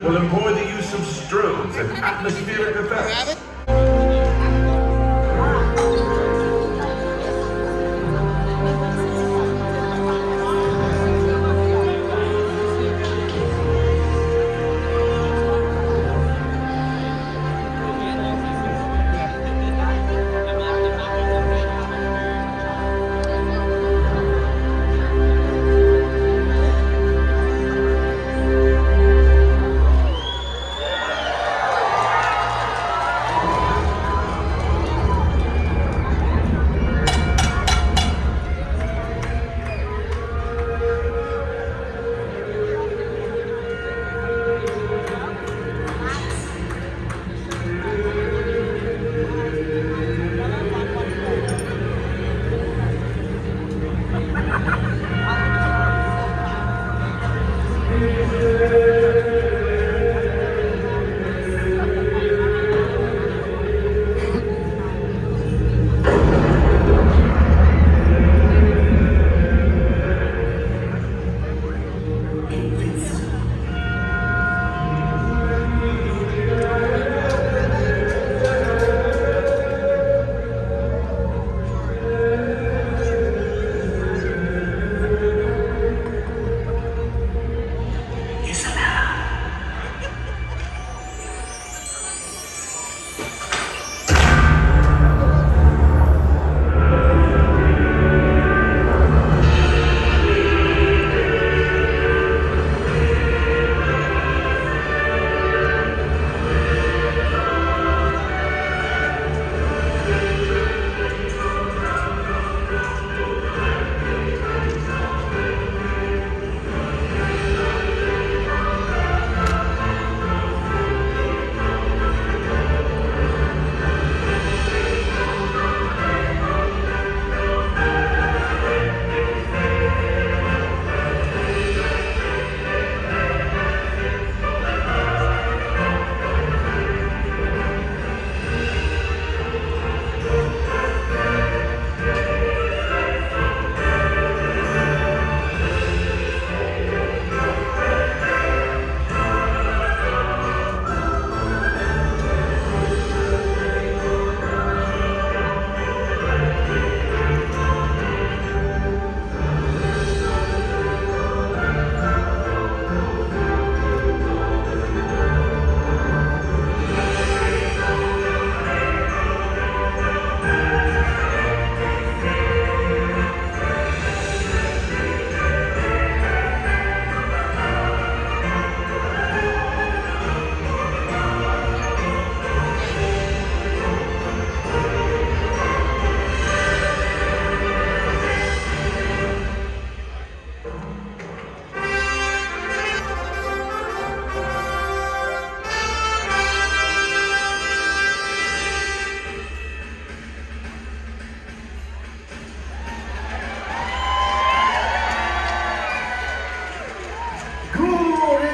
will employ the use of strobes and atmospheric effects.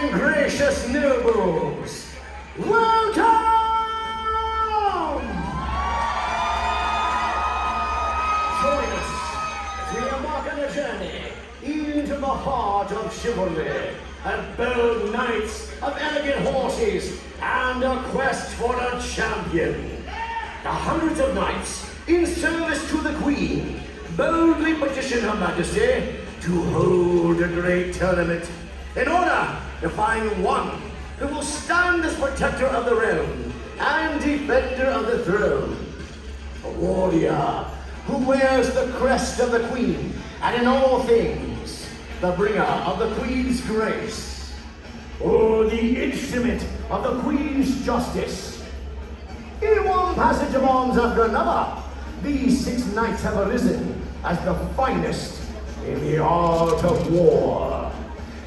Gracious nobles, welcome! Join us as we embark on a journey into the heart of chivalry, and bold knights of elegant horses, and a quest for a champion. The hundreds of knights in service to the Queen boldly petition Her Majesty to hold a great tournament in order to find one who will stand as protector of the realm and defender of the throne. A warrior who wears the crest of the Queen, and in all things, the bringer of the Queen's grace. Or the instrument of the Queen's justice. In one passage of arms after another, these 6 knights have arisen as the finest in the art of war.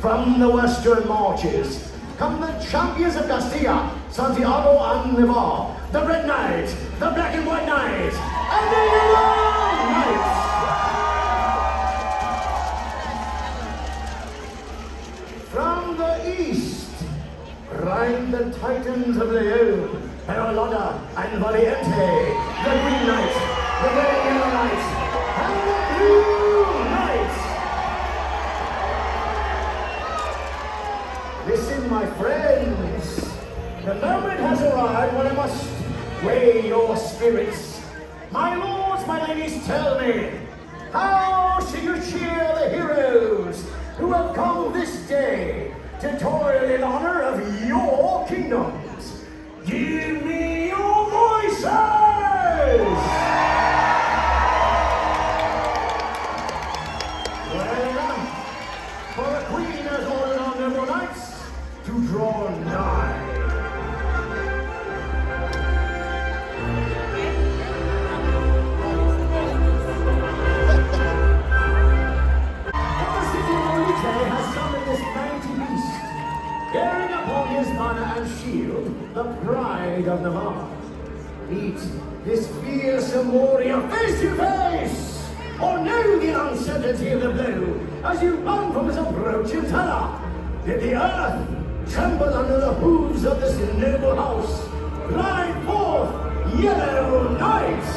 From the western marches come the champions of Castilla, Santiago and Navarre, the Red Knight, the Black and White Knight, and the Yellow Knights. From the east ride the Titans of Leon, Peralada and Valiente, the Green Knight, the Red and Yellow Knight, and the Blue Knight. Listen, my friends. weigh your spirits. My lords, my ladies, tell me, how shall you cheer the heroes who have come this day to toil in honor of your kingdoms? Give me your voices! Well, for the Queen has ordered our noble knights to draw nigh. Bearing upon his banner and shield the pride of Navarre. Meet this fearsome warrior face to face, or know the uncertainty of the blow as you run from his approach in terror. Did the earth tremble under the hooves of this noble house? Ride forth, yellow knights!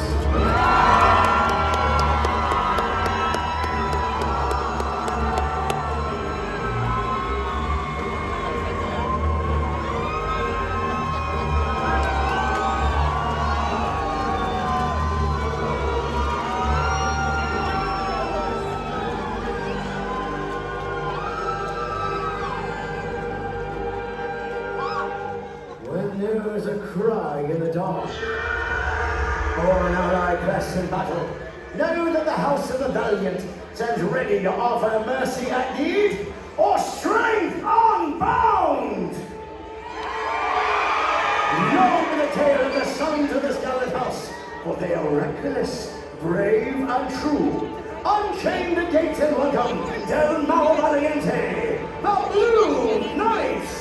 There is a cry in the dark, or an ally press in battle. Know that the house of the valiant stands ready to offer mercy at need, or strength unbound. Long the tale of the sons of this gallant house, for they are reckless, brave, and true. Unchain the gates and welcome Don Mauro Valiente, the Blue Knights!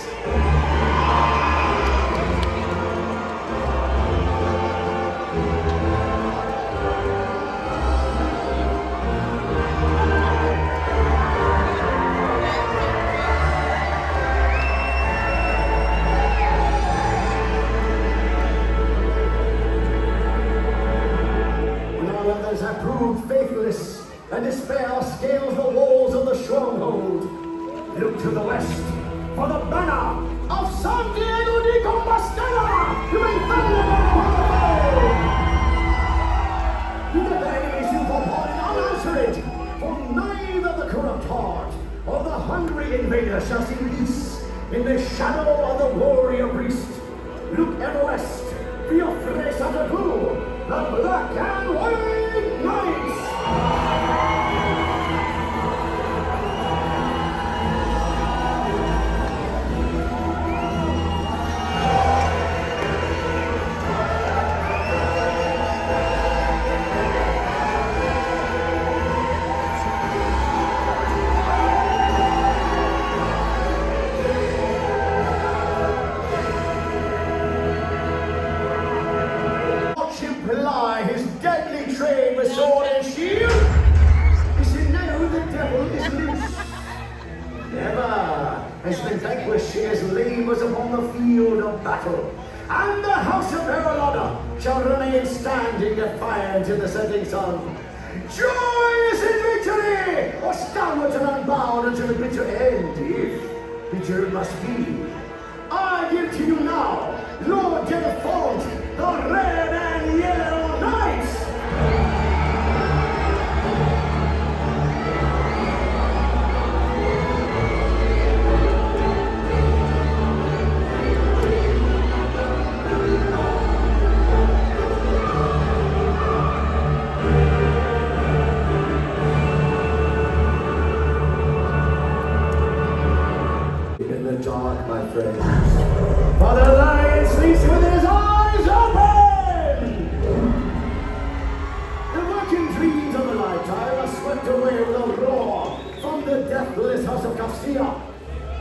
Have proved faithless, and despair scales the walls of the stronghold. Look to the west for the banner of San Diego de Compostela to infallible. Let the enemies who fall unanswered, for neither the corrupt heart or the hungry invader shall see peace in the shadow of the warrior priest. Look ever west for your Frey Santa Cruz, the black and white knights! Ply his deadly trade with sword and shield. Is it now the devil is loose? Never has been vanquished as labours upon the field of battle, and the house of Perelada shall remain standing defiant in the setting sun. Joyous in victory, or stalwart and unbound until the bitter end, if bitter it must be. I give to you now, Lord Delfont, the Red and Yellow Knights! In the dark, my friends, for the lion sleeps with his eyes open! The working dreams of a lifetime are swept away with a roar from the deathless house of Castilla.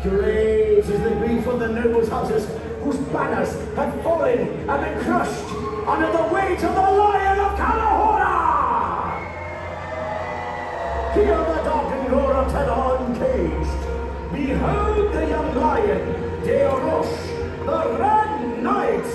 Great is the grief of the nobles' houses whose banners have fallen and been crushed under the weight of the Lion of Calahorra! Hear the darkened roar of terror uncaged. Behold the young lion, De Roche, the Red Knights!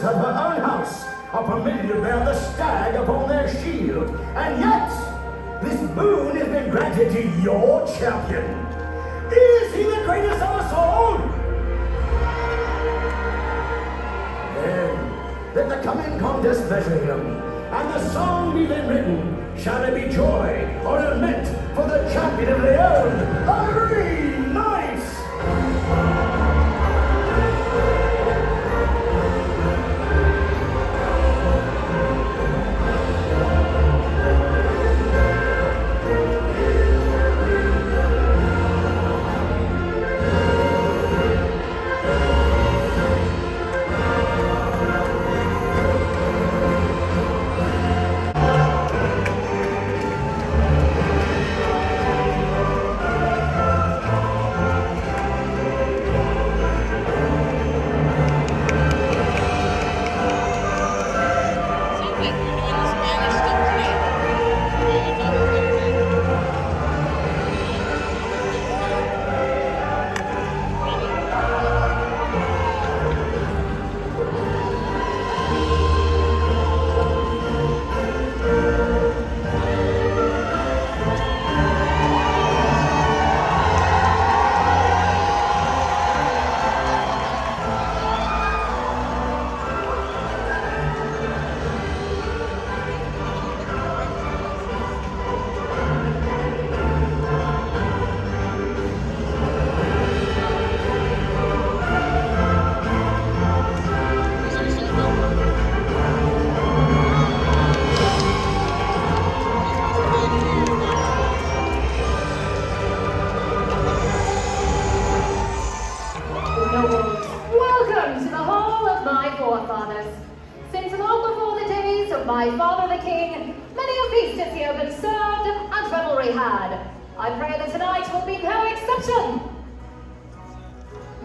of her own house are permitted to bear the stag upon their shield. And yet, this boon has been granted to your champion. Is he the greatest of us all? Then, let the coming contest measure him, and the song be then written. Shall it be joy or lament for the champion of Leon, the Green Knights? Welcome to the hall of my forefathers. Since long before the days of my father the king, many a feast has here been served and revelry had. I pray that tonight will be no exception.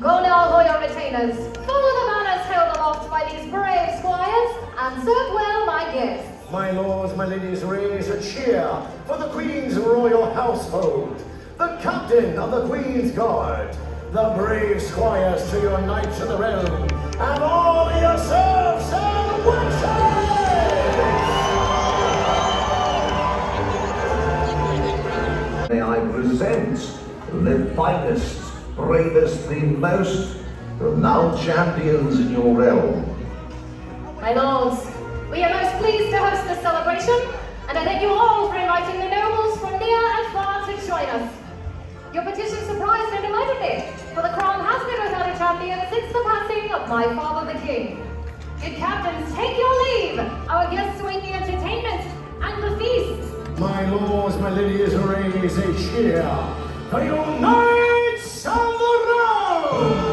Go now, loyal retainers, follow the banners held aloft by these brave squires, and serve well my guests. My lords, my ladies, raise a cheer for the Queen's royal household, the captain of the Queen's Guard, the brave squires to your knights of the realm, and all your serfs and wenches! May I present the finest, bravest, the most renowned champions in your realm. My lords, we are most pleased to host this celebration, and I thank you all for inviting the nobles from near and far to join us. Your petition surprised and delighted me, for the crown has been without a champion since the passing of my father the king. Good captains, take your leave. Our guests await the entertainment and the feast. My lords, my ladies, raise a cheer for your knights of the realm!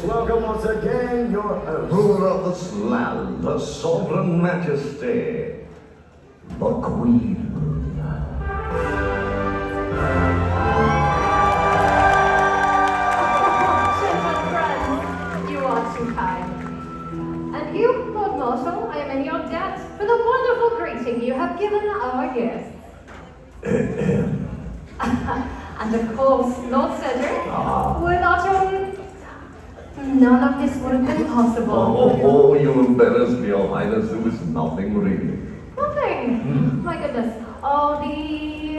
Welcome once again, your host. Ruler of this land, her sovereign majesty, the Queen. Gentlemen friends, you are too kind. And you, Lord Marshal, I am in your debt for the wonderful greeting you have given our guests. And of course, Lord Cedric, without your... None of this would have been possible. Oh, you embarrass me, Your Highness. There was nothing really. Nothing? My goodness. All the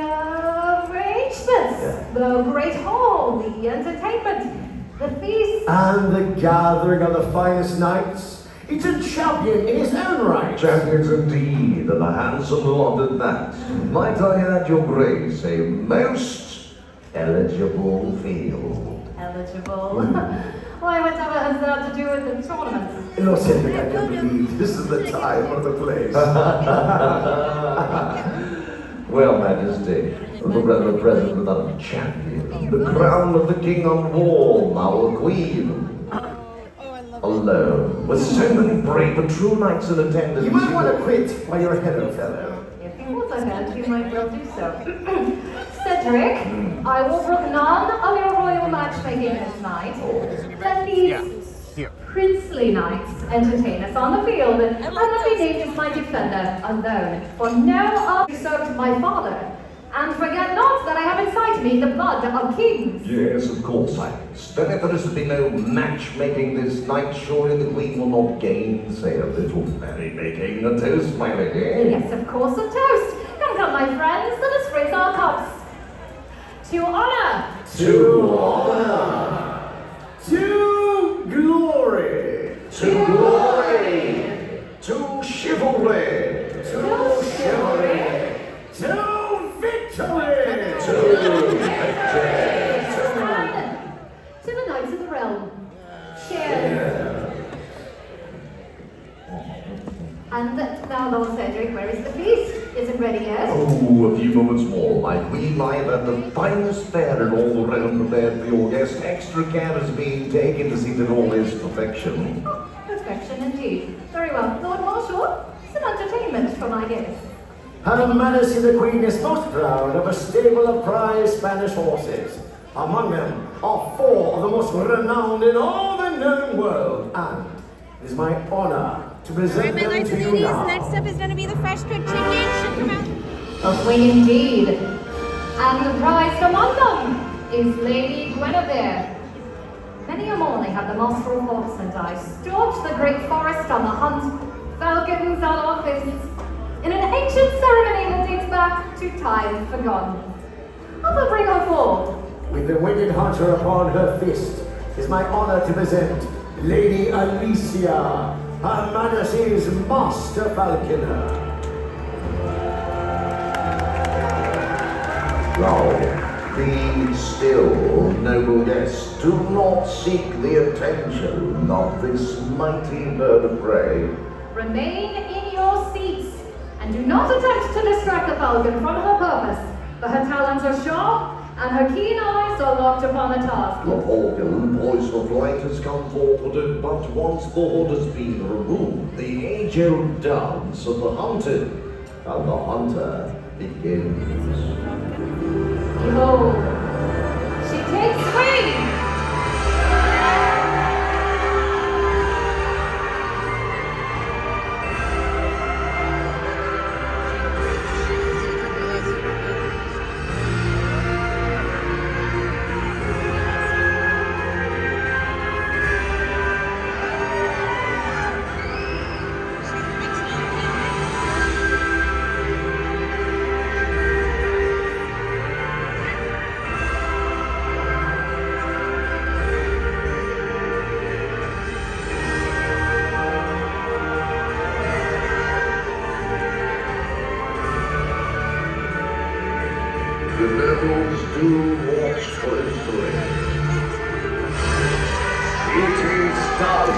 arrangements, the great hall, the entertainment, the feast. And the gathering of the finest knights. It's a champion in his own right. Champions indeed, and a handsome lot at that. Might I add, Your Grace, a most eligible field. Eligible. Why, whatever has that to do with the tournament? No, Cedric, I don't believe this is the time or the place. Well, Majesty, the present without a champion, the crown of the king on the wall, now a queen. Alone, with so many brave and true knights in attendance. You might want to quit while you're ahead of fellow. If you was ahead, you might well do so. Cedric, I will brook none of your royal matchmaking this night. Let these princely knights entertain us on the field, and let me name as my defender alone, for no other served my father. And forget not that I have inside me the blood of kings. Yes, of course, Highness. Then if there is to be no matchmaking this night, surely the queen will not gainsay a little merrymaking. A toast, my lady. Yes, of course, a toast. Come, my friends, let us raise our cups. To honor. To honor. To glory. To glory. To chivalry. To chivalry. To victory. To the knights of the realm. Cheers. And now, Lord Cedric, where is the feast? Is it ready yet? Oh, a few moments more. My queen, I have the finest fare in all the realm prepared for your guest. Extra care is being taken to see that all is perfection. Perfection indeed. Very well. Lord Marshal, some entertainment for my guests. Her Majesty the Queen is most proud of a stable of prize Spanish horses. Among them are 4 of the most renowned in all the known world, and it is my honor to present Alright, my them lords to and you ladies, now. next up is going to be the fresh cooked chicken. Should come out. A queen indeed. And the prize among them is Lady Guinevere. Many a morning had the master of horse and I stalked the great forest on the hunt, falcons on our fists, in an ancient ceremony that dates back to time forgone. I will bring her forth. With the winged hunter upon her fist, it is my honor to present Lady Alicia, Her Majesty's Master Falconer. Now, be still, noble guests. Do not seek the attention of this mighty bird of prey. Remain in your seats, and do not attempt to distract the falcon from her purpose, for her talons are sharp, and her keen eyes are locked upon a task. The falcon, poised for flight, has come forward, but once the hood has been removed, the age-old dance of the hunted and the hunter begins. Behold, she takes wing! The rebels do watch closely. It is done.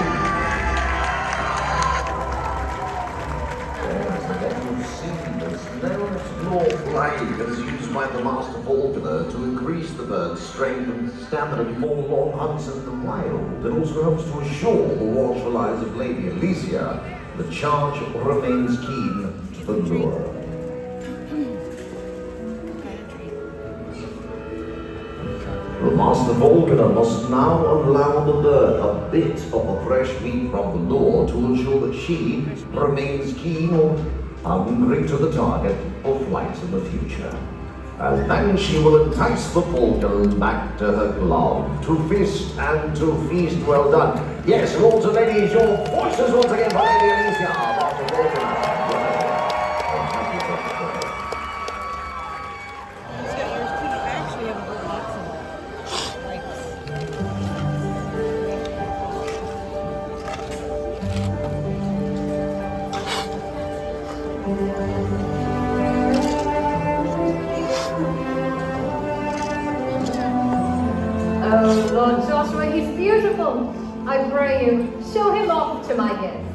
Then you see this known explored blade as used by the master falconer to increase the bird's strength and stamina before long hunts in the wild. It also helps to assure the watchful eyes of Lady Alicia the charge remains keen to the lure. The master falconer must now allow the bird a bit of the fresh meat from the lure to ensure that she remains keen or hungry to the target for flight in the future. And then she will entice the falcon back to her glove, to fist and to feast. Well done. Yes, lords and ladies, your voices once again for Lady Alicia, master falconer. He's got yours too. I actually have a whole box of like. Oh, Lord Joshua, he's beautiful. I pray you, show him off to my guests.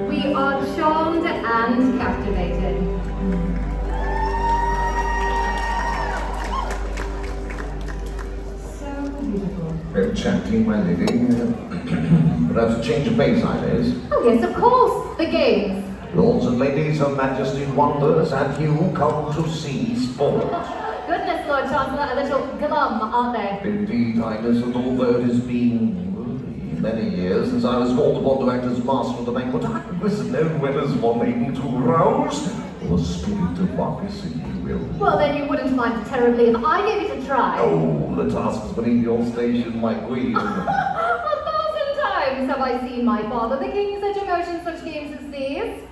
We are charmed and captivated. So beautiful. Enchanting, my lady. Perhaps a change of pace, I days. Oh yes, of course, the games. Lords and ladies, Her Majesty wonders, and you come to see sport. Goodness, Lord Chancellor, a little glum, aren't they? Indeed, Highness, and although it has been many years since I was called upon to act as master of the banquet, I was known well as one able to rouse the spirit of democracy, you will. Well, then you wouldn't mind terribly if I gave it a try. Oh, the task is beneath your station, my queen. 1,000 times have I seen my father the king such emotions, such games as these.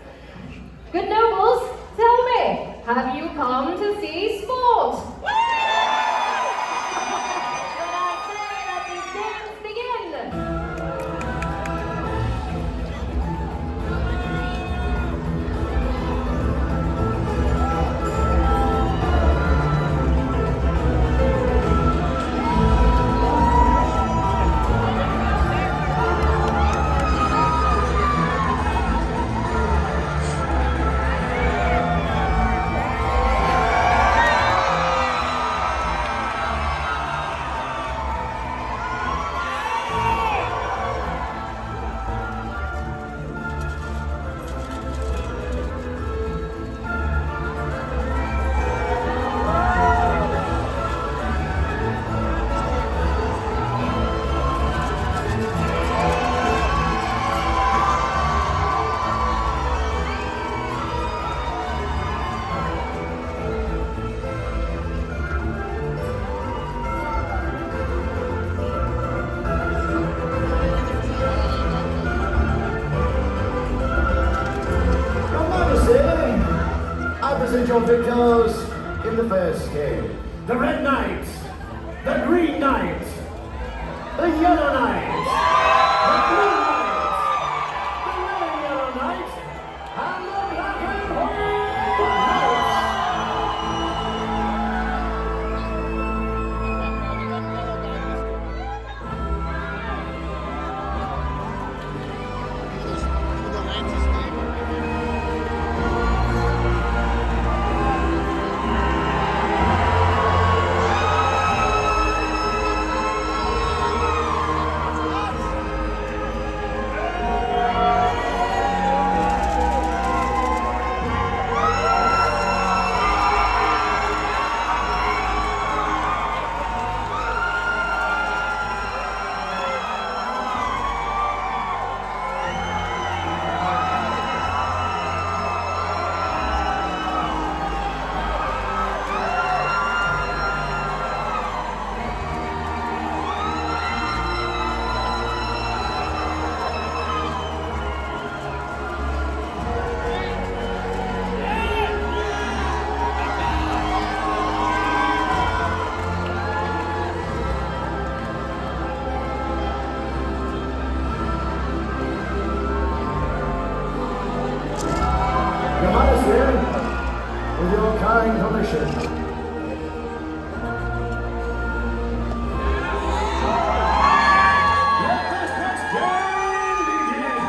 Good nobles, tell me, have you come to see sport? When I say let these games begin. Your victors in the first game. The Red Knight, the Green Knight, the Yellow Knight, the Blue Knight, the Red Yellow Knight, and the Black and White Knight. Master, with your kind permission. Let this next game begin!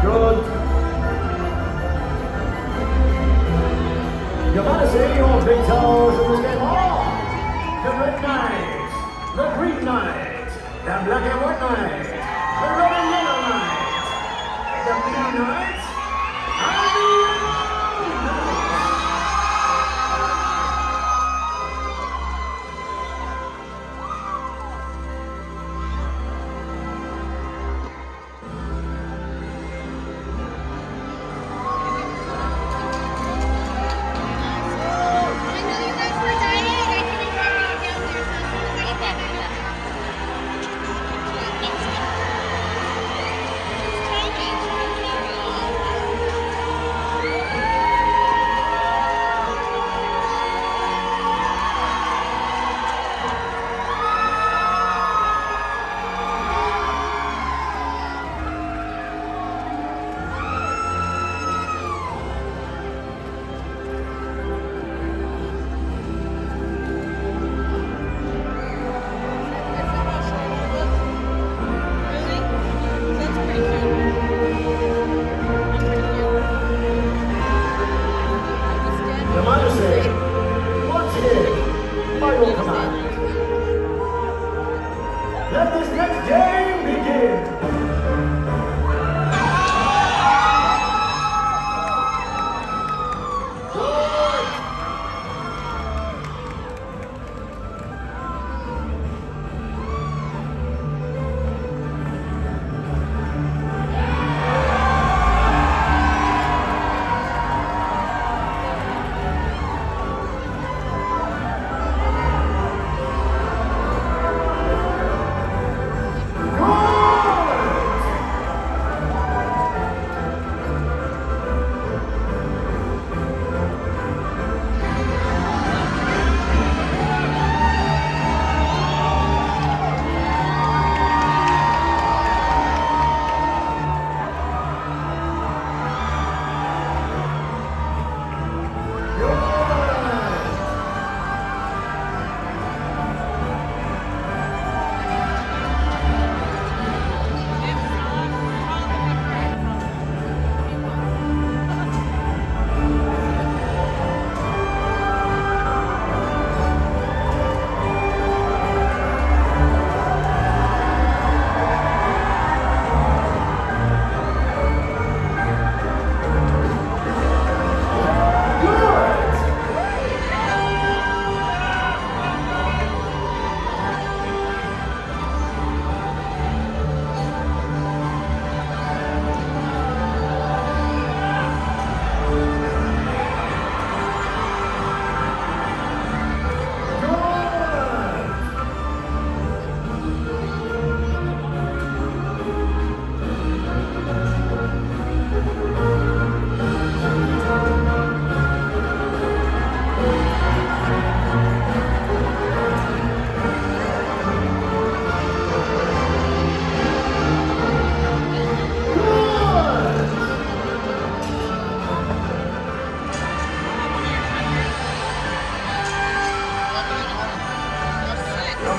Good. Your Majesty, your victors in this game are the Red Knight, the Green Knight, the Black and White Knight, the Red and Yellow Knight, the Blue Knight, and the Yellow Knight. I know you guys were dying. I couldn't get down there, so as soon as I get back, I'm back. Really? That's pretty cute. That's pretty cute. Your Majesty, once again, by your command, let this next game begin. Good. Good.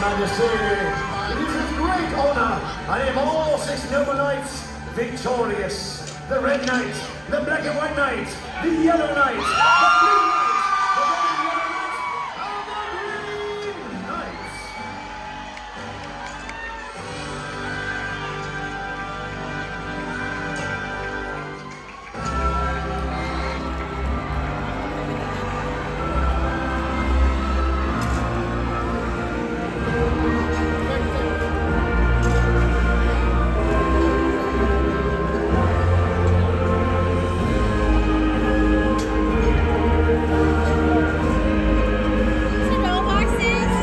Majesty, it is with great honor I am all 6 noble knights victorious. The Red Knight, the Black and White Knight, the Yellow Knight, the Blue Knight, the Red and Yellow Knight, and the Green Knight. To boxes.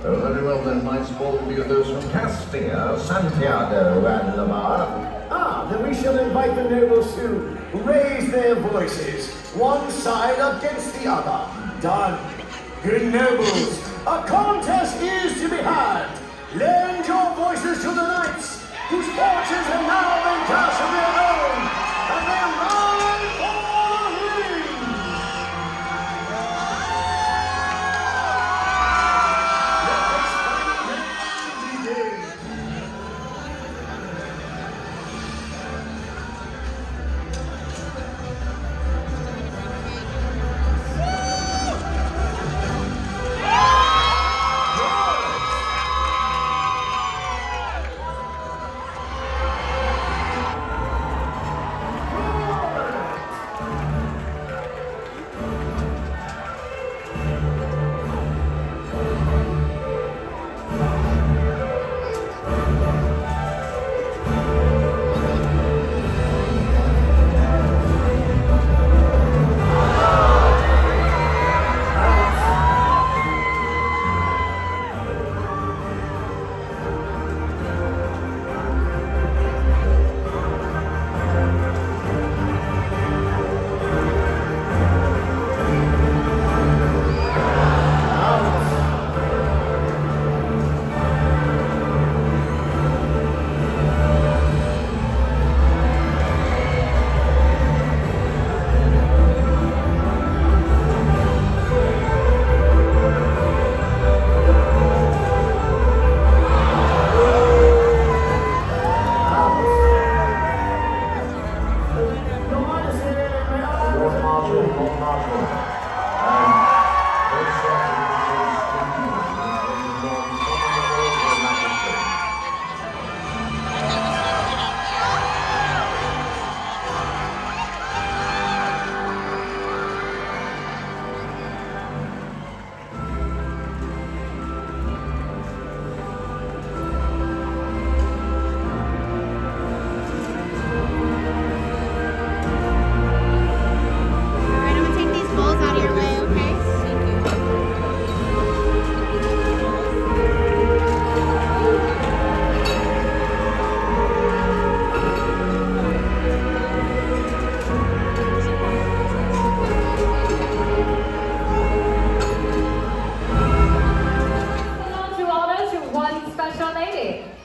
Oh, very well then, my sport will be with those from Castilla, Santiago, and Lamar. Ah, then we shall invite the nobles to raise their voices, one side against the other. Done. Good nobles, a contest is to be had. Lend your voices to the knights, whose fortunes have now been cast of their own, and they ride for the ring. Let this fight begin.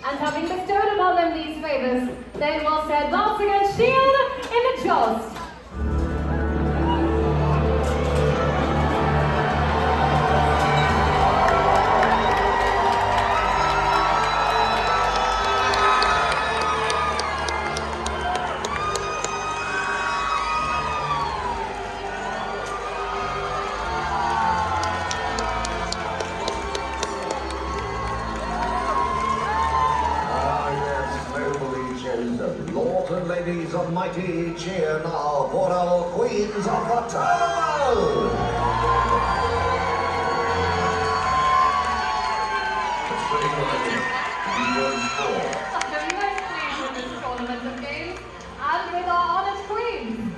And having bestowed upon them these favors, they will set lance against shield in the joust. Ah, yes, nobly chosen. Lord and ladies of mighty, cheer now for our queens of the town! It's pretty good. You won four. I'm very pleased with this tournament of games and with our honoured queens.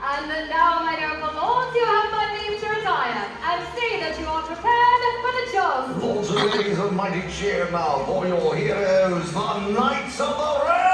And now, my noble lords, you have my leave to retire and see that you are prepared for the joust. Lords and ladies of mighty, cheer now for your heroes, the Knights of the Realm!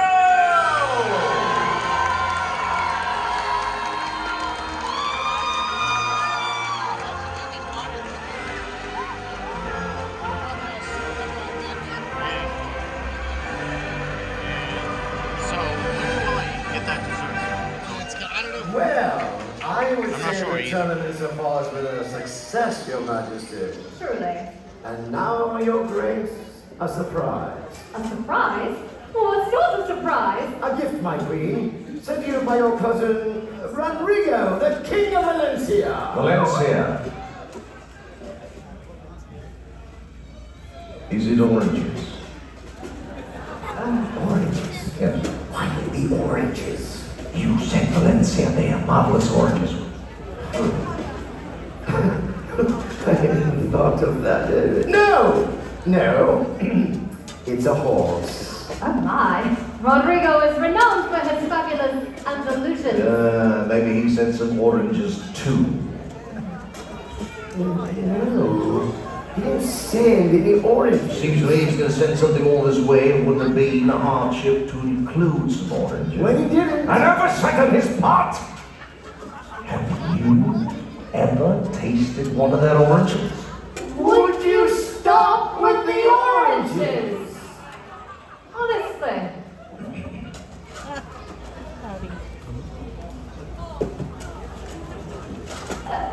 So, when will I get that dessert? I don't know. Well, I would I'm not say sure the either. tournament so far has been a success, Your Majesty. Truly. And now, Your Grace, a surprise. A surprise? What sort of surprise? A gift, my queen, sent to you by your cousin, Rodrigo, the King of Valencia. Valencia. Is it oranges? Oranges. Yes. Why the oranges? You said Valencia, they are marvelous oranges. I hadn't thought of that. No! No. It's a horse. Oh my. Rodrigo is renowned for his fabulous Andalusian. Maybe he sent some oranges too. No. He didn't send any oranges. Seems to me he's going to send something all this way, and wouldn't it be a hardship to include some oranges? When he didn't. And over second his pot! Have you ever tasted one of their oranges? Would you stop with the oranges? Honestly.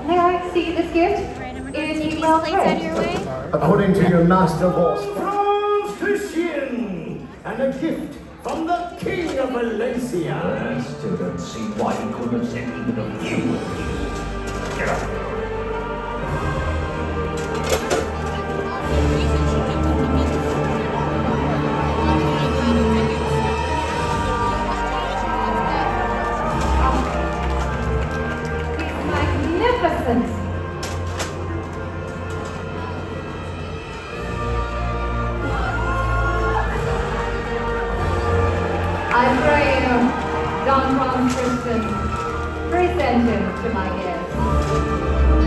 May I see this gift? Right, and we're It going is to take these well plates out of placed. your way. According to your master horse, Franz Christian, and a gift from the King of Valencia. I still don't see why he couldn't have sent even a few. Get up. It's magnificent. I pray you, Don Franz Christian, present him to my guests.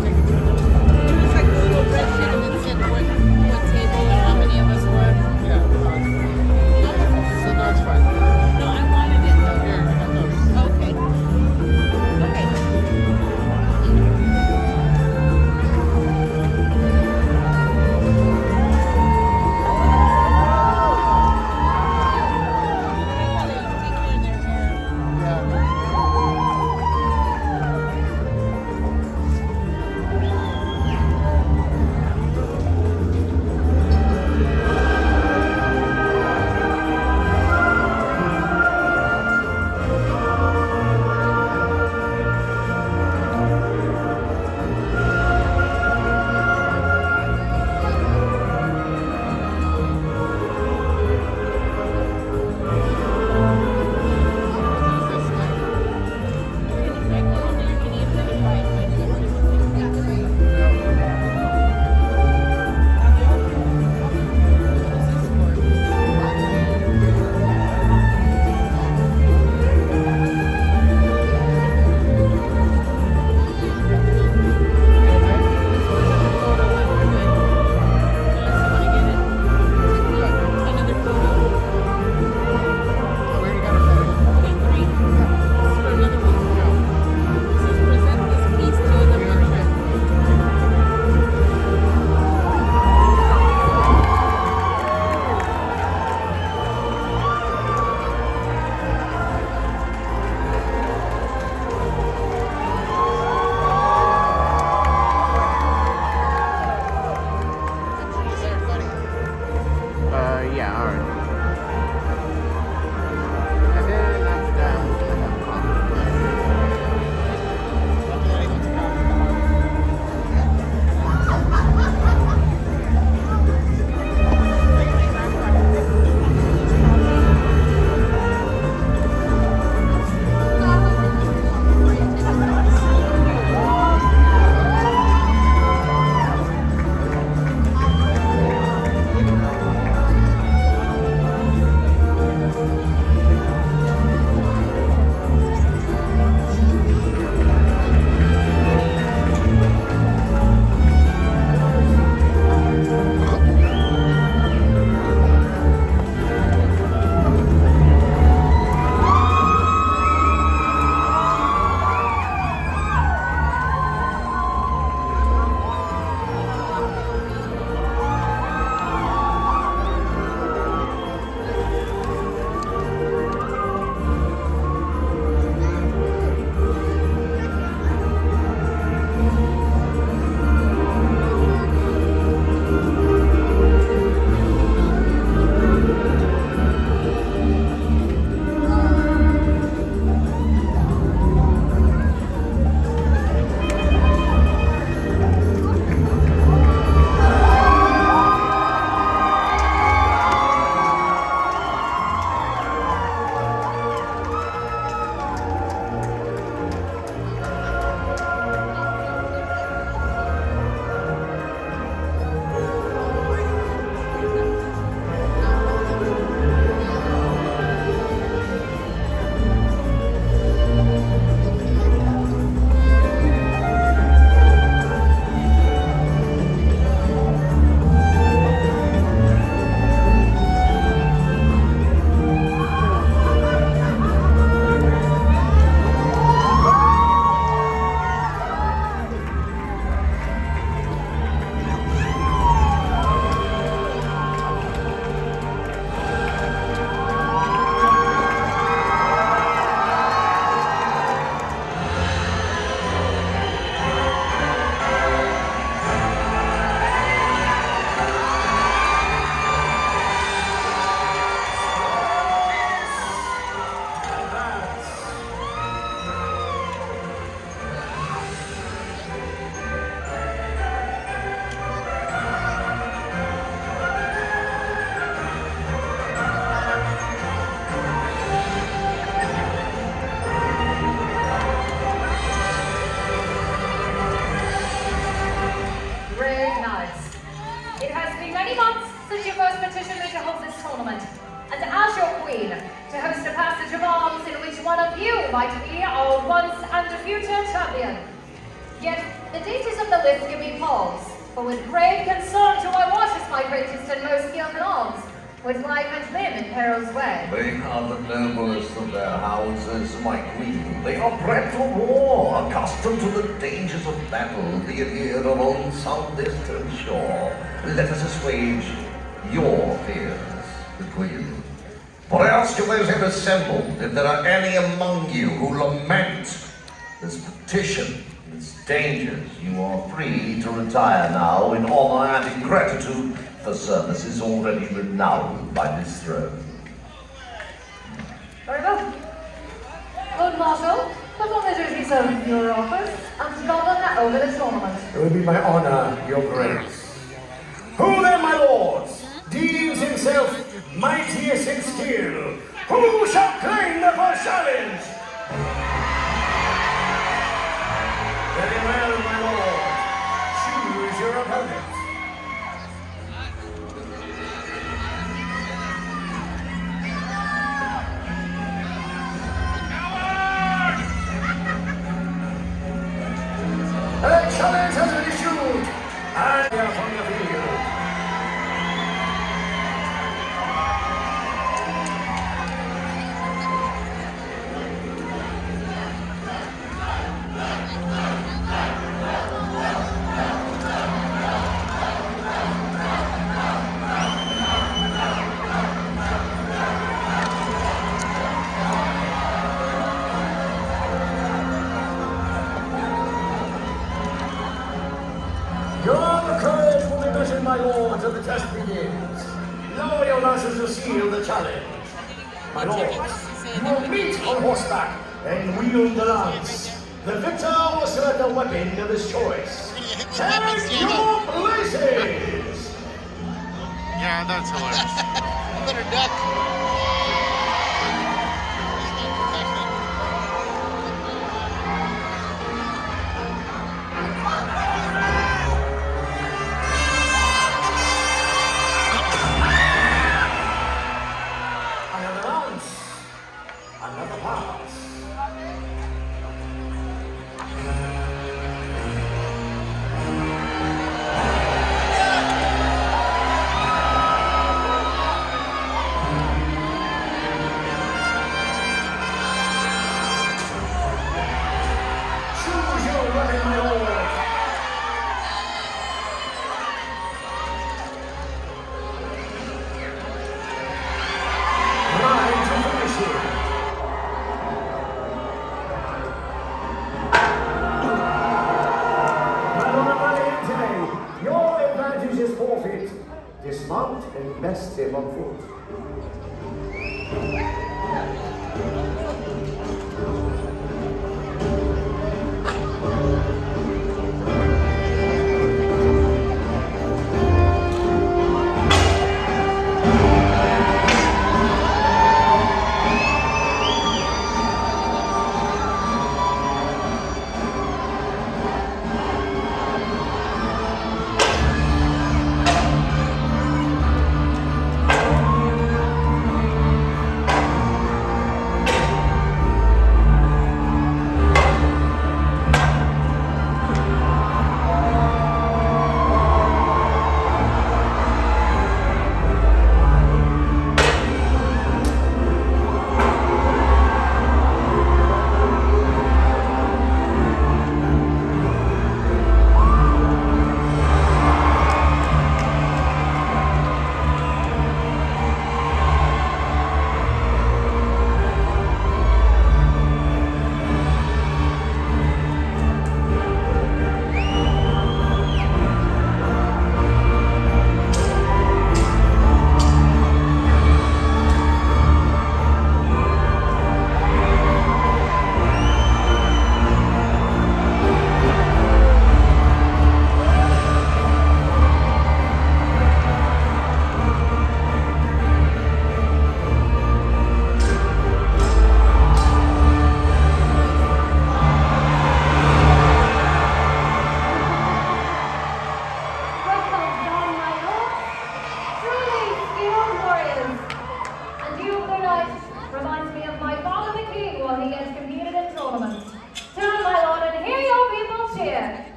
It's like a little red sheet and it said what table and how many of us were. Yeah. So no, it's fine. No, I wanted it though. Here, I got those. Okay. Okay. since you first petitioned me to hold this tournament, and as your queen, to host a passage of arms in which one of you might be our once and future champion. Yet, the dangers of the list give me pause, for with grave concern do I watch as my greatest and most skilled in arms, with life and limb in peril's way. They are the noblest of their houses, my queen. They are bred for war, accustomed to the dangers of battle, be it here or on some distant shore. Let us assuage your fears, the queen. For I ask you those here assembled, if there are any among you who lament this petition, its dangers, you are free to retire now in honor and in gratitude for services already renowned by this throne. Very well. Lord Marshal, perform the duties of your office and govern over the tournament. It will be my honor, your grace. Who then, my lords, deems himself mightiest in skill? Who shall claim the first challenge? Very well, my lord. Choose your opponent. A challenge has been issued, and they are from the field. Your courage will be measured, my lord, till the test begins. Lower your lances to seal the challenge. My lords, you will meet on horseback and wield the lance. The victor will select a weapon of his choice. Take your places! Yeah, that's hilarious. Better duck. Another lance. Another pass. Choose your weapon, my lord. Ride to finish here. Madonna Valiente, your advantage is forfeit. Dismount and best him on foot.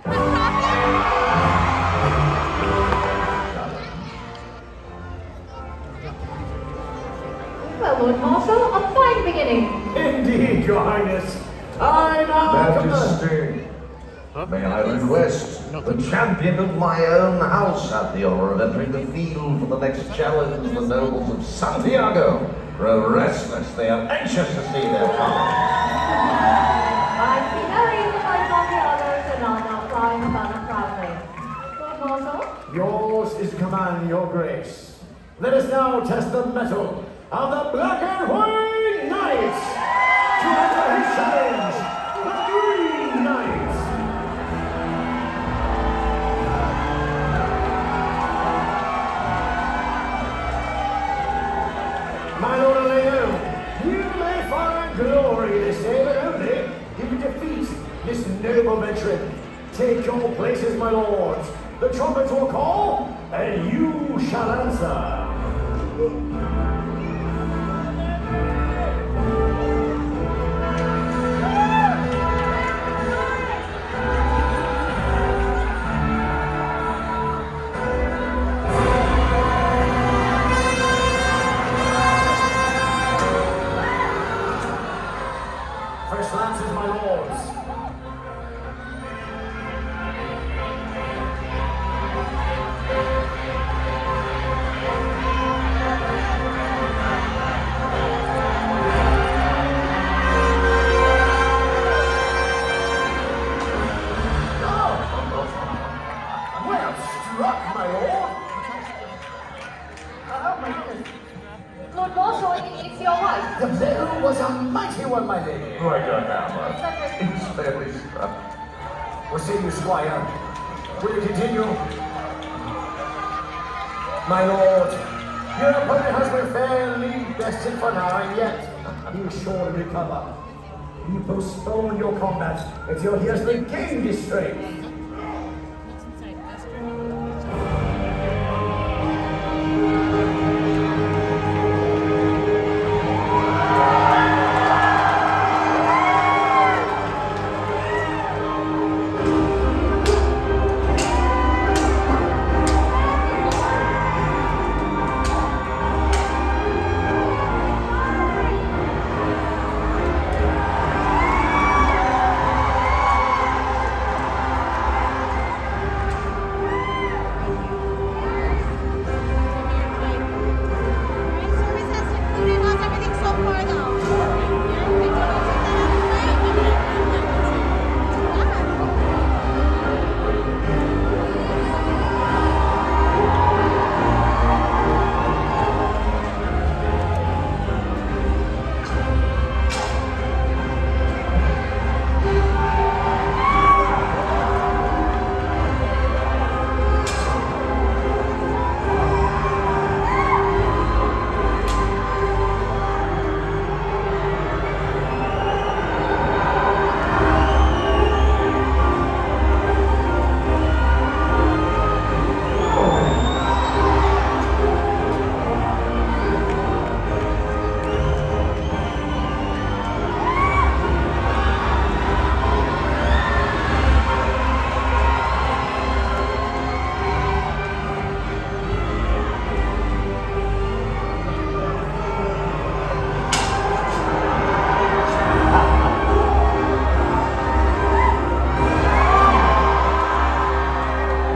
Well, Lord Marshal, a fine beginning. Indeed, Your Highness. I now command. Majesty, may I request the champion of my own house have the honor of entering the field for the next challenge, the nobles of Santiago. Grow restless, they are anxious to see their coming. I see no reason why Santiago should not now fly the banner proudly. Lord Marshal? Yours is the command, Your Grace. Let us now test the mettle of the Black and White Knights to enter his challenge, the Green Knights. My Lord of Leon, you may find glory this day, but only if you defeat this noble veteran. Take your places, my lords. The trumpets will call, and you shall answer. First lances, my lords. Well struck, my lord. Oh my goodness. Lord Marshal, it's your wife. The blow was a mighty one, my lady. My God, Hammer, it's very struck. What say you, squire? Will you continue? My lord, your opponent has been fairly bested for now, and yet he is sure to recover. You postpone your combat until he has regained his strength. Service has included us everything so far though.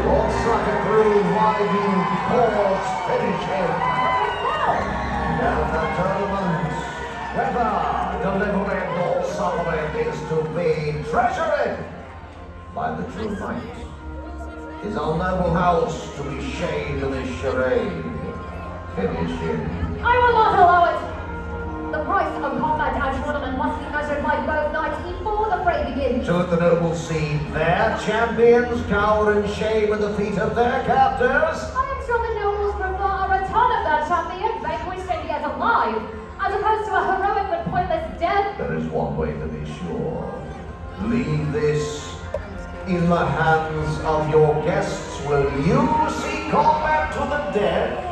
Lord Sucker through Viking Courts finishing. Now the tournament, whether delivering or suffering is to be treasured by the true knight. Is our noble house to be shamed in this charade? Finish him. I will not allow it. The price of combat and tournament must be measured by both knights before the fray begins. So that the nobles see their champions cower in shame at the feet of their captors. I am sure the nobles prefer a return of their champion, vanquished and yet alive, as opposed to a heroic but pointless death. There is one way to be sure. Leave this in the hands of your guests. Will you see combat to the death?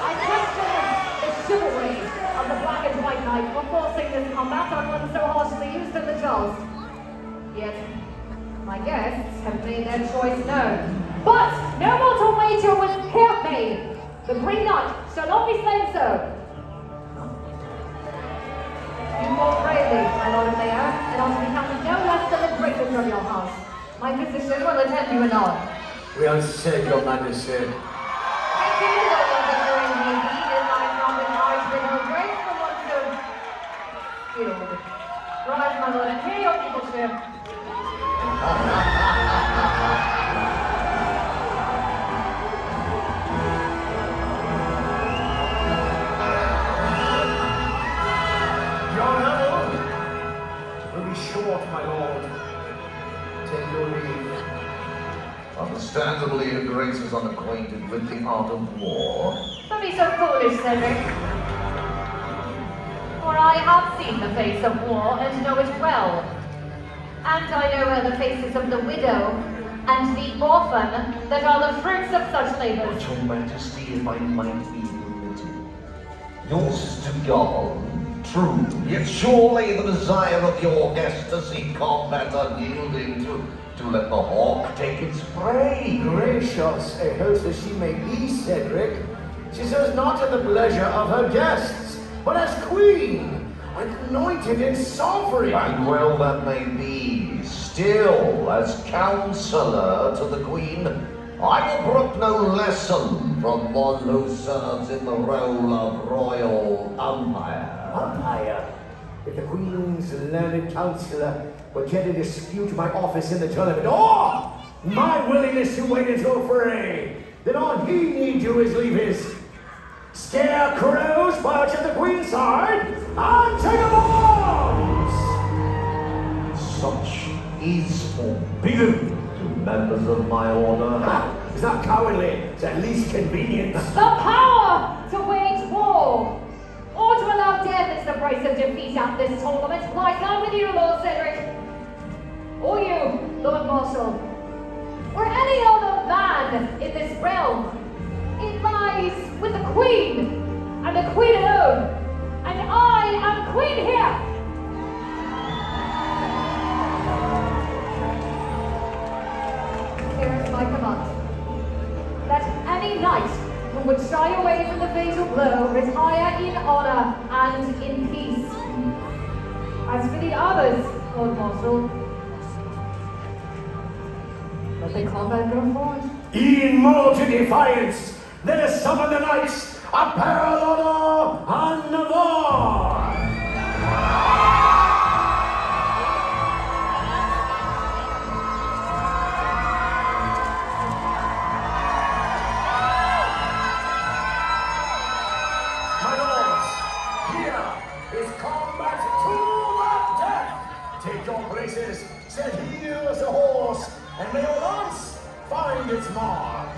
I question the chivalry knight for forcing this combat on one so harshly used in the joust. Yet, my guests have made their choice known. But no mortal wager will help me. The Green Knight shall not be slain so. You fought bravely, my Lord of Mayor, and are to be counted no less than the greatest of your house. My physician will attend you anon. Well said, Your Majesty. Thank you, Lord of the Green Indeed, in my common heart with no grace from one so skilled. Rise, my Lord, and hear your peopleship. Your herald will be short, my lord. Take your leave. Understandably, your grace is unacquainted with the art of war. Don't be so foolish, Cedric. For I have seen the face of war and know it well. And I know the faces of the widow and the orphan that are the fruits of such labors. But your majesty, if I might be permitted, yours is to govern, true, yet surely the desire of your guest to see combat unyielding to let the hawk take its prey. Gracious a host as she may be, Cedric, she serves not at the pleasure of her guests, but as queen, anointed and sovereign. And well that may be, still, as counselor to the queen, I will brook no lesson from one who serves in the role of royal umpire. Umpire, if the queen's learned counselor were yet to dispute my office in the tournament, or my willingness to wait until fray, then all he need do is leave his scarecrows perch at the queen's side and take arms. Such is forbidden to members of my order. It's not cowardly, it's at least convenient. The power to wage war or to allow death as the price of defeat at this tournament lies not with you, Lord Cedric, or you, Lord Marshal, or any other man in this realm. It lies with the Queen, and the Queen alone, and I am Queen here. Here is my command. That any knight who would shy away from the fatal blow retire in honor and in peace. As for the others, Lord Marshal, let the combat go forward. In more to defiance, let us summon the knights of Peralona and Navarre! My lords, here is combat to the death! Take your places, set heels a horse, and may your lance find its mark!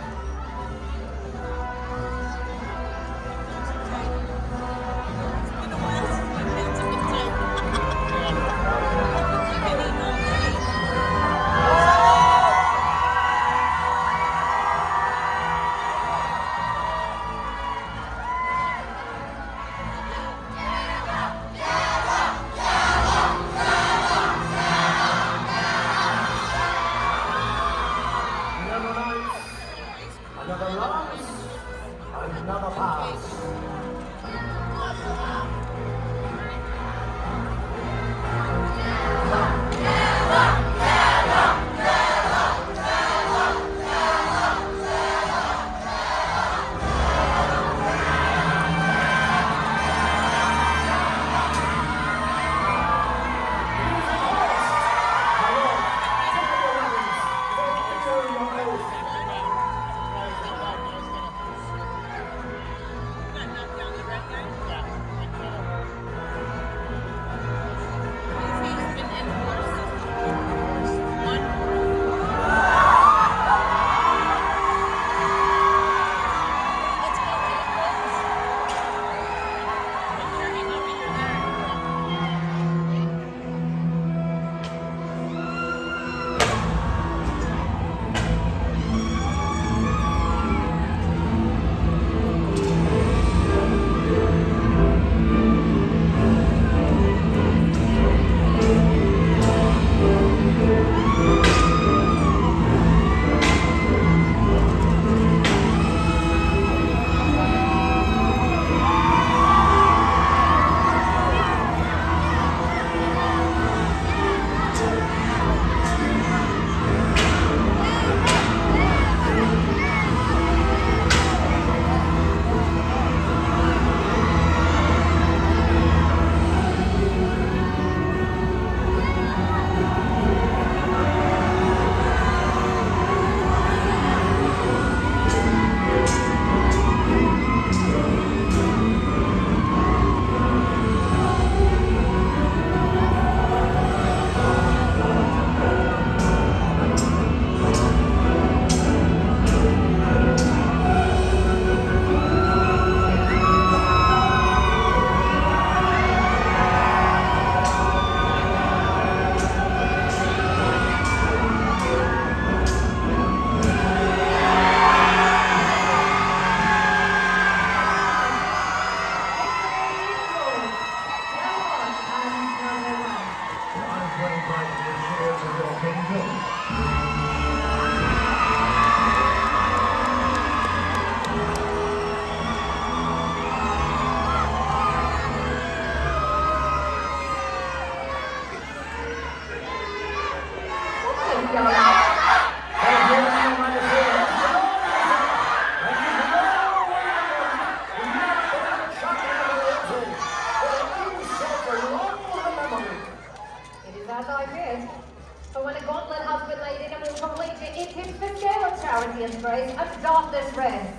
Parthian grace and doff this rest.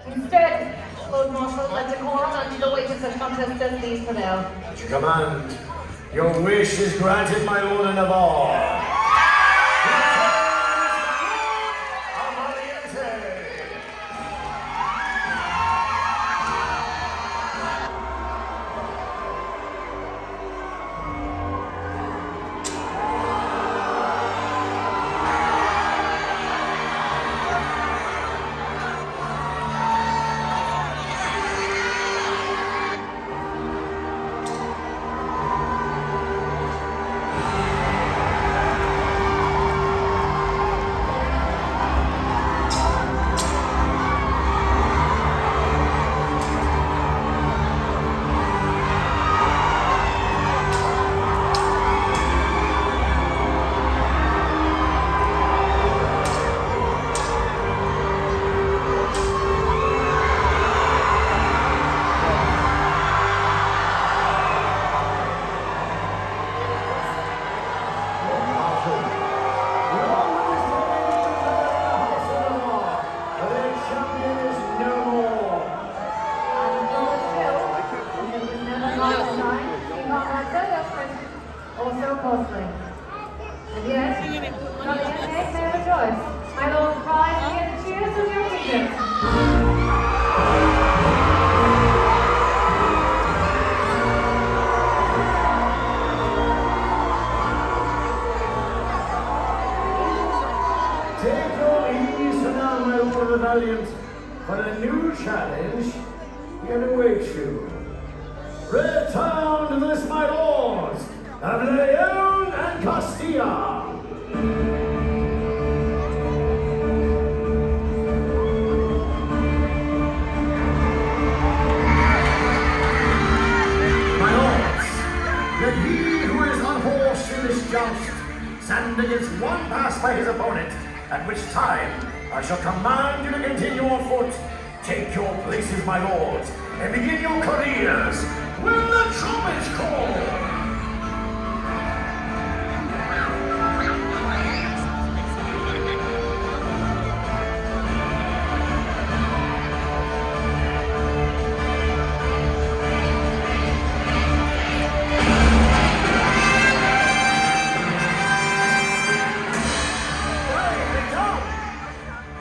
Instead, Lord Marshal, let decorum and the wages of contestants these prevail. At your command, your wish is granted, my lord of Navarre. Also costly. And yet, Valiente may rejoice. My lord cries to hear the cheers of your kingdom. Take your ease now, my lord of the Valiant, for a new challenge here awaits you. Return to this, my lords, of Leon and Castilla. My lords, let he who is unhorsed in this joust stand against one pass by his opponent, at which time I shall command you to continue on foot. Take your places, my lords, and begin your careers when the trumpets call.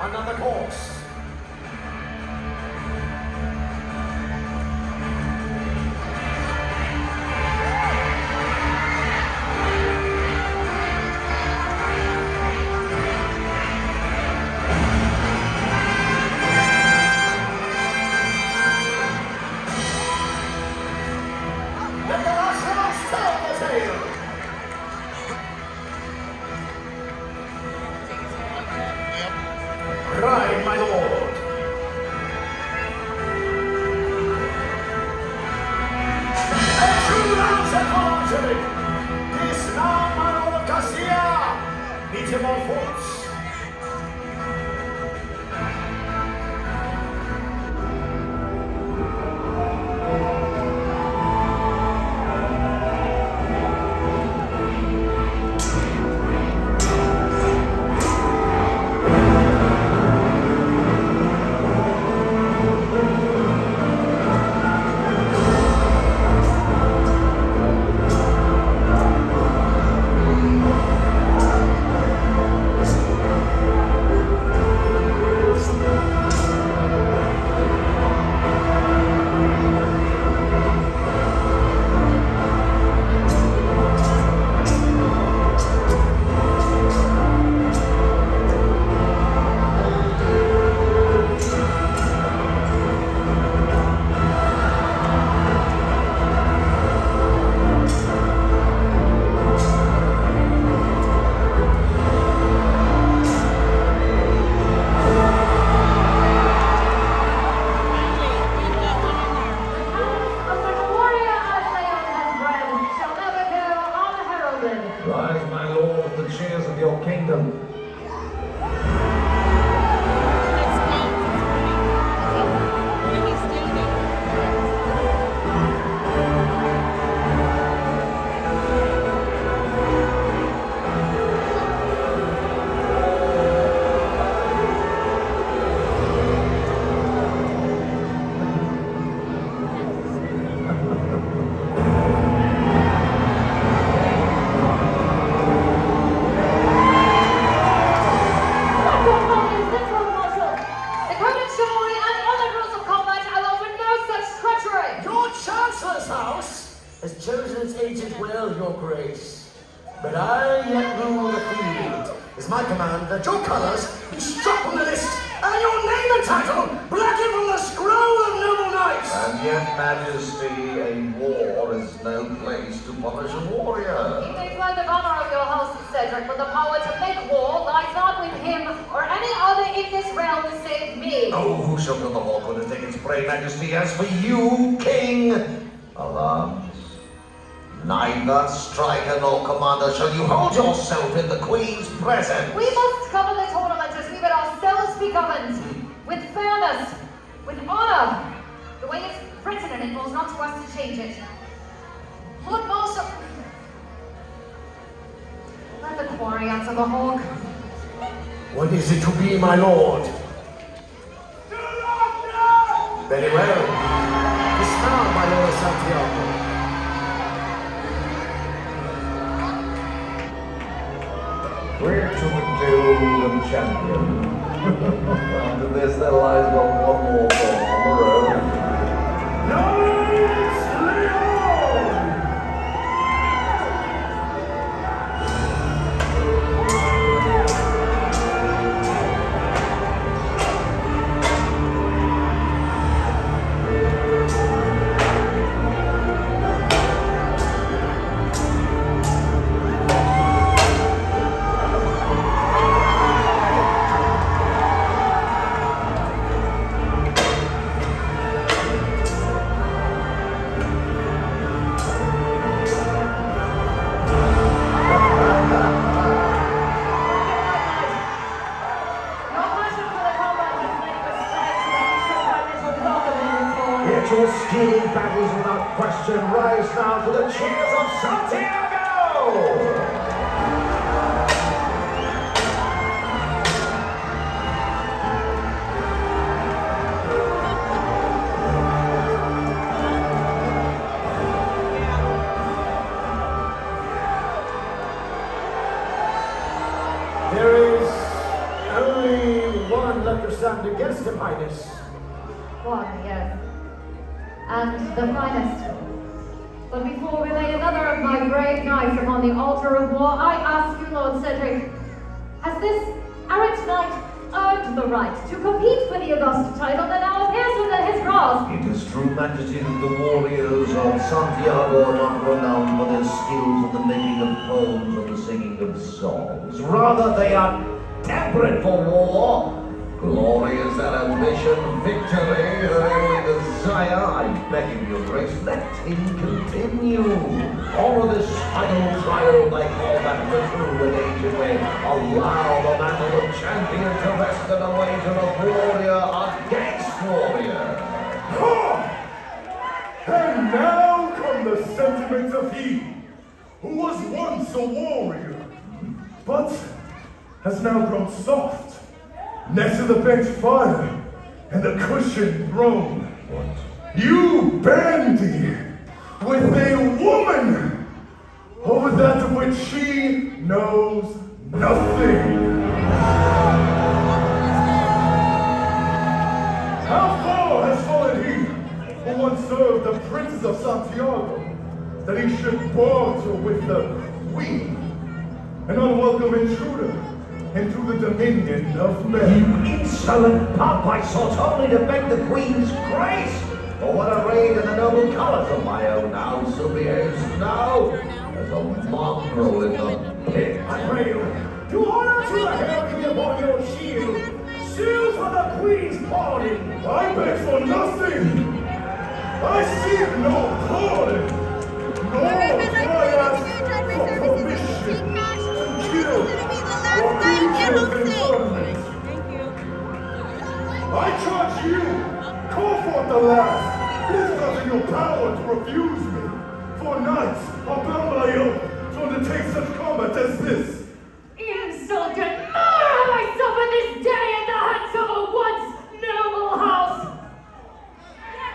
Another course. Let the last of us tell the tale. Ride, my lord. A true lance of archery. Dismount, my lord of Castilla. Meet him on foot. has chosen its agent well, your grace. But I yet rule the field. It's my command that your colors be struck from the list and your name and title blotted from the scroll of noble knights. And yet, Majesty, a war is no place to punish a warrior. You may find the honor of your house, Cedric, but the power to make war lies not with him or any other in this realm save me. Oh, who shall kill the hawk when it take its prey, Majesty? As for you, King, alas, neither striker nor commander shall you hold yourself in the Queen's presence. We must cover the tournament as we would ourselves be governed, with fairness, with honor. The way it's written, and it falls not to us to change it. Lord Marshal, let the quarry answer the hawk. What is it to be, my lord? Very well. Dismount, my lord Santiago. We're to the doomed champion. After this, there lies but one more ball on the road. Knights Leon! Your passion for the combat has made us strength that we should find little welcome in this hall. Yet your skill in battles without question rise now to the cheers of Santiago! There is only one left to stand against him, Highness. One, yes. And the finest. But before we lay another of my brave knights upon the altar of war, I ask you, Lord Cedric, has this errant knight earned the right to compete for the august title that now appears within his grasp? It is true, Majesty, that the warriors of Santiago are not renowned for their skills in the making of poems or the singing of songs. Rather, they are temperate for war. Glory is their ambition, victory their only desire. I beg of your grace, let him continue. Honor this final trial by combat through an ancient way. Allow the mantle of champion to rest in a wager of warrior against warrior. And now come the sentiments of he who was once a warrior, but has now grown soft, next to the bench fire and the cushion throne. You bandy with a woman over that of which she knows nothing. How far has fallen he who once served the princes of Santiago, that he should barter with the queen, an unwelcome intruder into the dominion of men? You insolent pup, I sought only to beg the Queen's grace. For what arrayed in the noble colors of my own house who behaves now as a mongrel in the pit. I pray you, to honor to the heraldry upon your shield, sue for the Queen's pardon. I beg for nothing. I seek no pardon, nor Remember, do like, I we ask need to drive my for services permission to take cash. to This kill is gonna be the last or night in creatures Home in State. tournament. Thank you. I charge you, call forth the last. It is not in your power to refuse me, for knights are bound by oath to undertake such combat as this. Insult and murder have I suffered this day at the hands of a once noble house!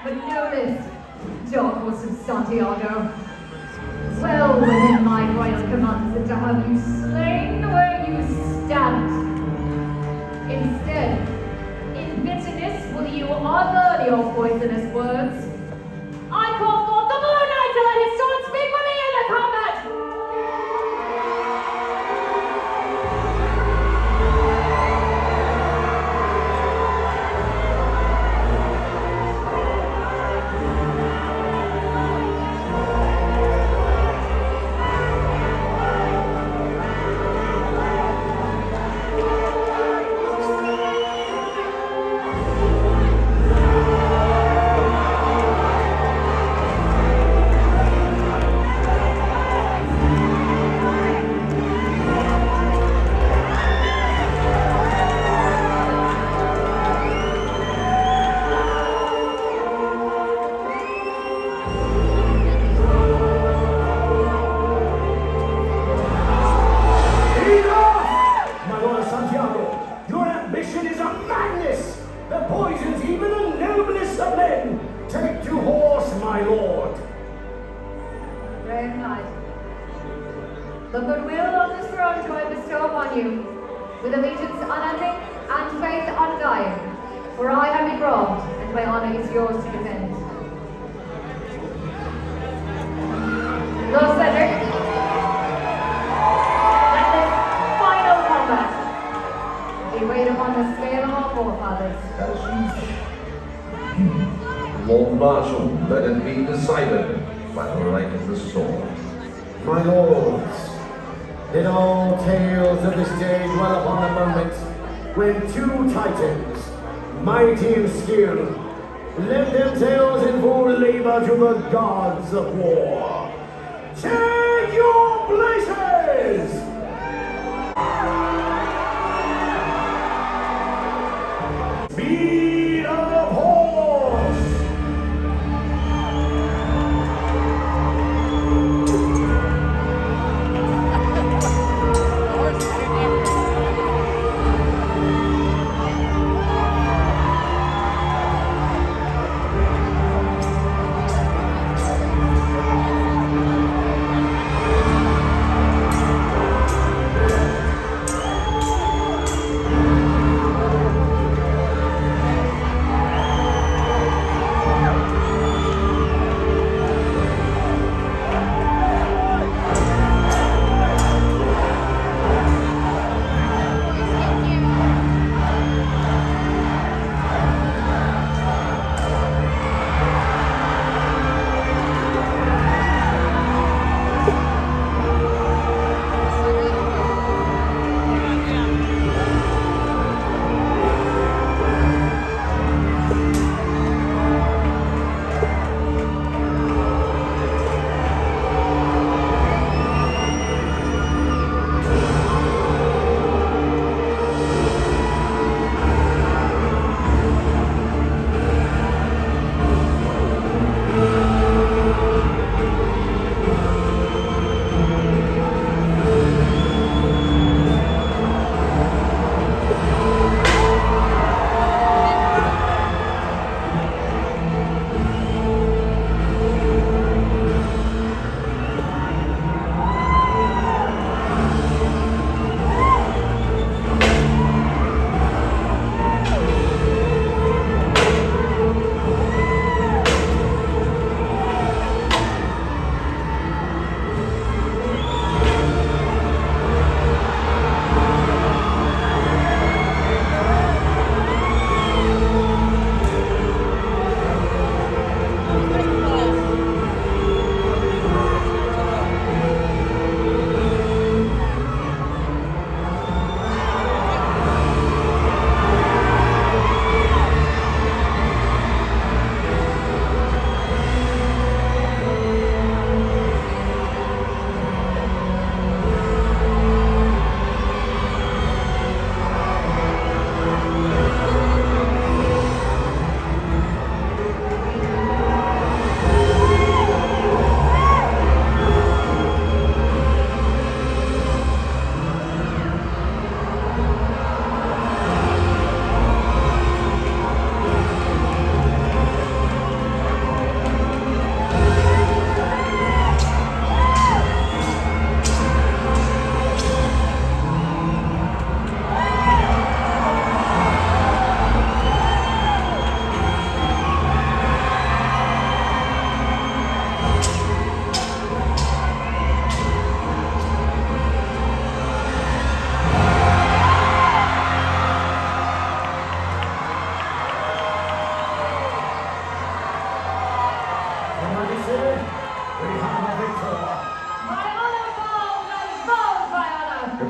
But know this, dark horse of Santiago, well within my royal commands to have you slain where you stand. Instead, in bitterness will you unlearn your poisonous words. I call forth the Blue Knight to let his sword the goodwill of this throne do I bestow upon you, with allegiance unending and faith undying, for I have been wronged, and my honor is yours to defend. Lord Cedric, let this final combat be weighed upon the scale of our forefathers. As you Lord Marshal, let it be decided by the right of the sword. My lords, let all tales of this day dwell upon the moment when two titans, mighty in skill, lent themselves in full labor to the gods of war. Take your places! Speed of horse! Horse getting after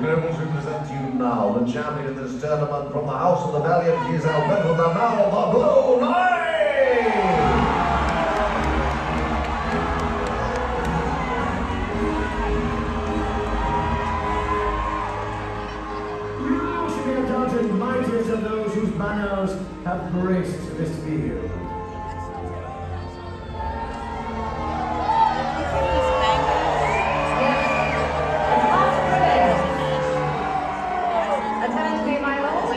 Able to present to you now the champion of this tournament from the House of the Valiant. He is Alberto the Mal, the Blue Knight! You should be accounted mightiest of those whose banners have graced this field. Attend me, my lord.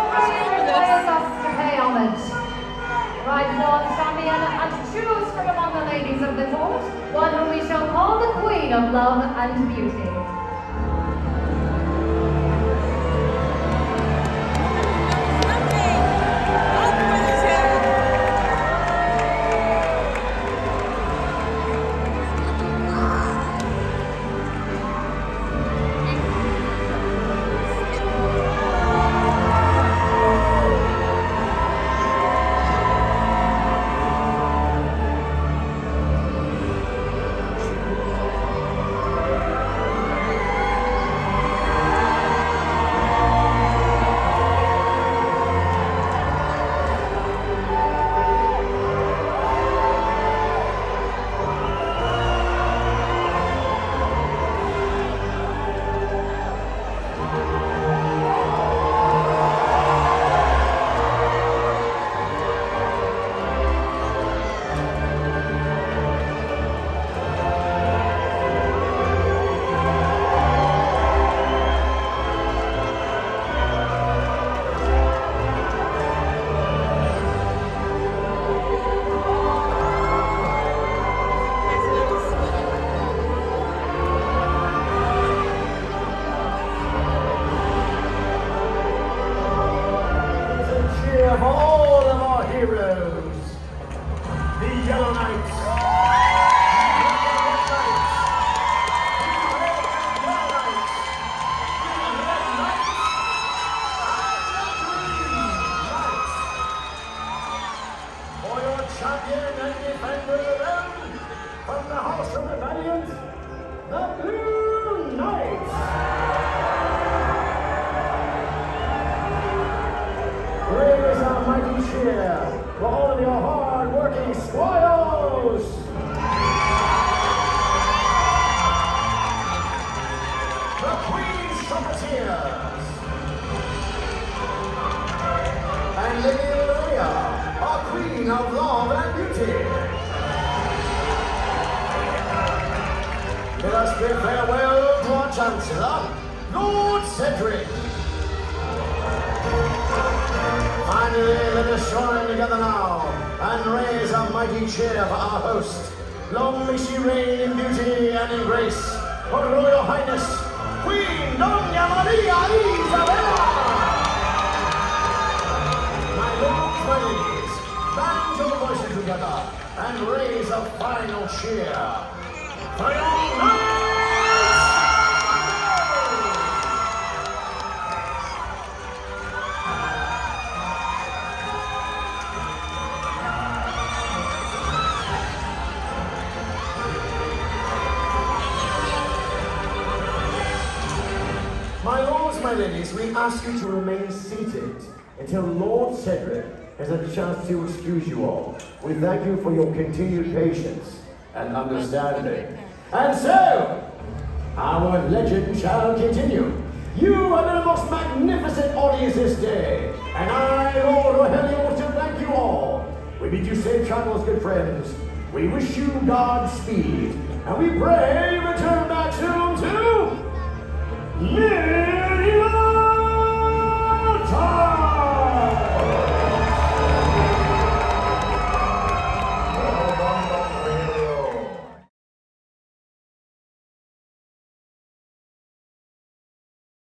Chivalry requires us to pay homage. Ride forth, champion, and choose from among the ladies of the court one whom we shall call the queen. of love and beauty. Of all of our heroes, the Yellow Knights, the Red Knights, the Red Knights, the Red Knights, and the Green Knights. For your champion and defender of the realm, from the House of the Valiant, the Blue Knights. Raise a mighty cheer for all of your hard-working squires! The Queen's Trumpeteers! And Lady Lyria, our Queen of Love and Beauty! Let us bid farewell to our Chancellor, Lord Cedric! Finally, let us join together now and raise a mighty cheer for our host. Long may she reign in beauty and in grace. Her Royal Highness, Queen Doña Maria Isabella! My lords, my ladies, band your voices together and raise a final cheer for your knights! My lords, my ladies, we ask you to remain seated until Lord Cedric has had a chance to excuse you all. We thank you for your continued patience and understanding. And so, our legend shall continue. You have been a most magnificent audience this day, and I, Lord Rogelio, want to thank you all. We bid you safe travels, good friends. We wish you Godspeed, and we pray you return back soon to live.